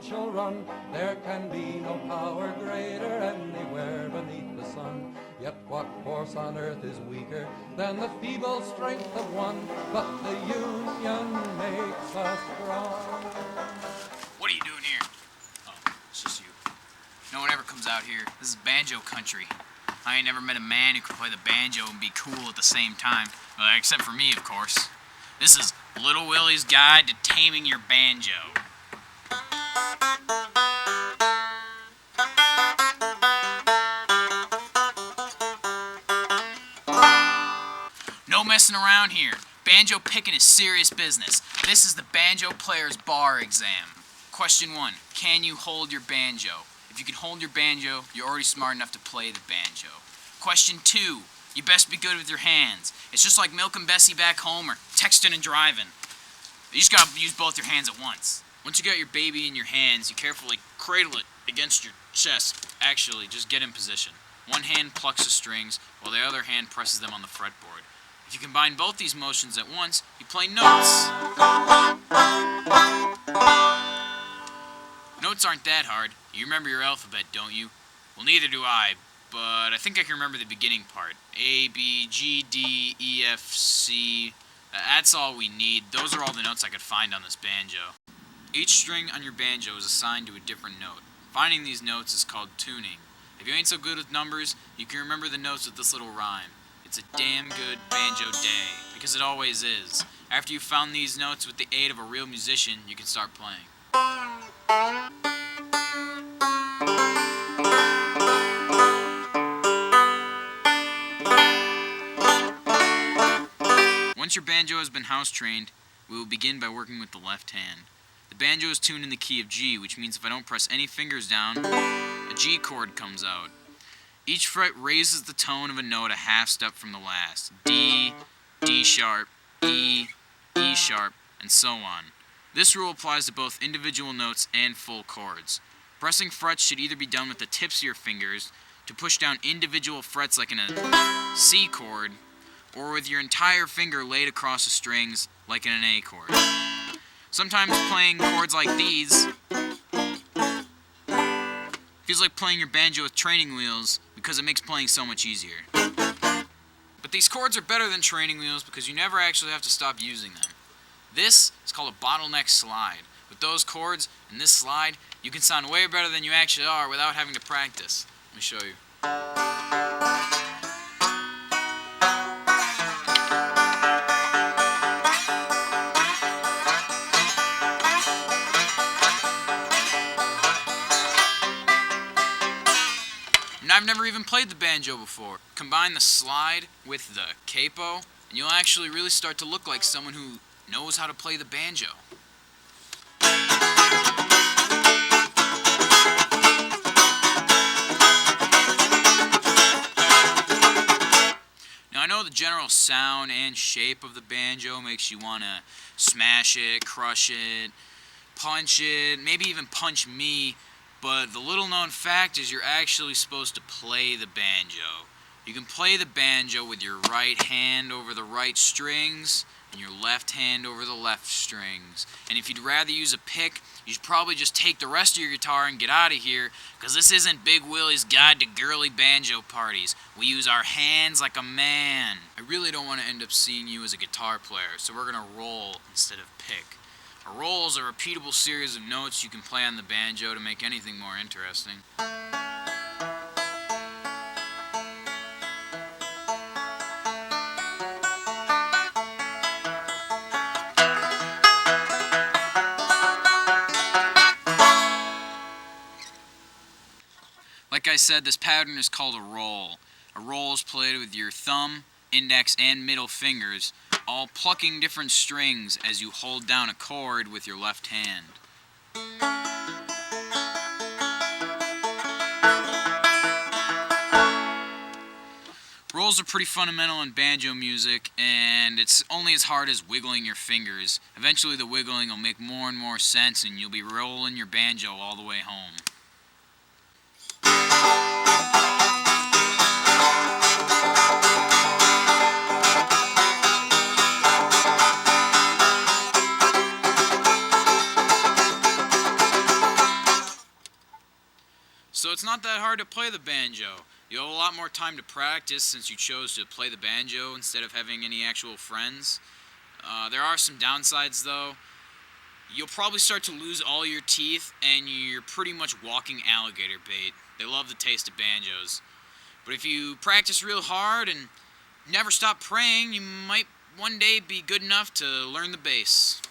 shall run. There can be no power greater anywhere beneath the sun. Yet what force on earth is weaker than the feeble strength of one? But the union makes us strong. What are you doing here? Oh, it's just you. No one ever comes out here. This is banjo country. I ain't never met a man who could play the banjo and be cool at the same time. Except for me, of course. This is Little Willie's Guide to Taming Your Banjo. No messing around here. Banjo picking is serious business. This is the banjo player's bar exam. Question 1. Can you hold your banjo? If you can hold your banjo, you're already smart enough to play the banjo. Question 2. You best be good with your hands. It's just like milking Bessie back home or texting and driving. You just gotta use both your hands at once. Once you got your baby in your hands, you carefully cradle it against your chest. Actually, just get in position. One hand plucks the strings, while the other hand presses them on the fretboard. If you combine both these motions at once, you play notes. Notes aren't that hard. You remember your alphabet, don't you? Well, neither do I, but I think I can remember the beginning part. A, B, G, D, E, F, C. That's all we need. Those are all the notes I could find on this banjo. Each string on your banjo is assigned to a different note. Finding these notes is called tuning. If you ain't so good with numbers, you can remember the notes with this little rhyme. It's a damn good banjo day, because it always is. After you've found these notes with the aid of a real musician, you can start playing. Once your banjo has been house-trained, we will begin by working with the left hand. The banjo is tuned in the key of G, which means if I don't press any fingers down, a G chord comes out. Each fret raises the tone of a note a half step from the last. D, D sharp, E, E sharp, and so on. This rule applies to both individual notes and full chords. Pressing frets should either be done with the tips of your fingers to push down individual frets like in a C chord, or with your entire finger laid across the strings like in an A chord. Sometimes playing chords like these feels like playing your banjo with training wheels because it makes playing so much easier. But these chords are better than training wheels because you never actually have to stop using them. This is called a bottleneck slide. With those chords and this slide, you can sound way better than you actually are without having to practice. Let me show you. And I've never even played the banjo before. Combine the slide with the capo, and you'll actually really start to look like someone who knows how to play the banjo. Now I know the general sound and shape of the banjo makes you want to smash it, crush it, punch it, maybe even punch me, but the little known fact is you're actually supposed to play the banjo. You can play the banjo with your right hand over the right strings and your left hand over the left strings. And if you'd rather use a pick, you should probably just take the rest of your guitar and get out of here, because this isn't Big Willie's Guide to Girly Banjo Parties. We use our hands like a man. I really don't want to end up seeing you as a guitar player, so we're going to roll instead of pick. A roll is a repeatable series of notes you can play on the banjo to make anything more interesting. Like I said, this pattern is called a roll. A roll is played with your thumb, index, and middle fingers, all plucking different strings as you hold down a chord with your left hand. Rolls are pretty fundamental in banjo music, and it's only as hard as wiggling your fingers. Eventually the wiggling will make more and more sense, and you'll be rolling your banjo all the way home. so it's not that hard to play the banjo. You'll have a lot more time to practice since you chose to play the banjo instead of having any actual friends. There are some downsides though. You'll probably start to lose all your teeth and you're pretty much walking alligator bait. They love the taste of banjos. But if you practice real hard and never stop praying, you might one day be good enough to learn the bass.